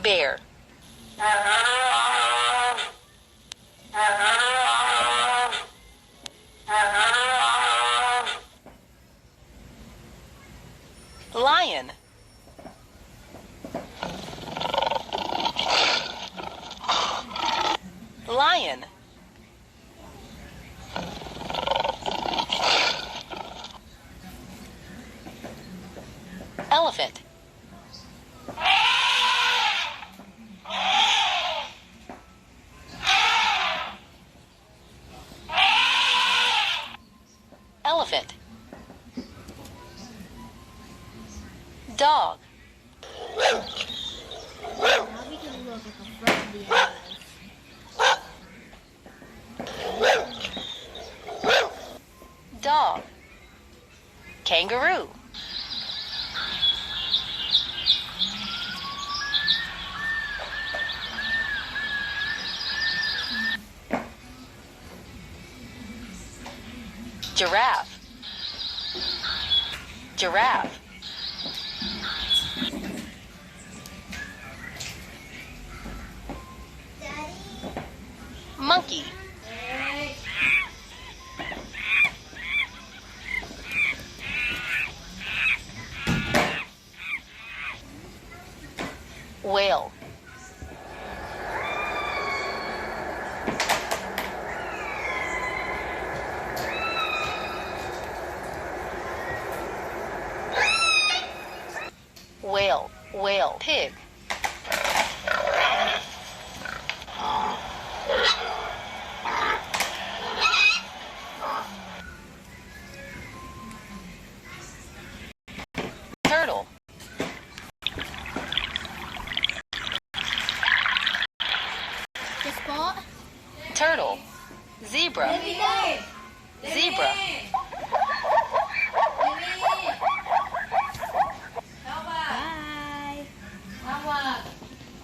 Bear. Lion. Lion. Elephant. Elephant. Dog. Now we can look at the front of the animals. Dog. Kangaroo. Giraffe. Giraffe. Monkey. Whale. Whale. Whale. Pig. Turtle. The spot? Turtle. Zebra. Zebra.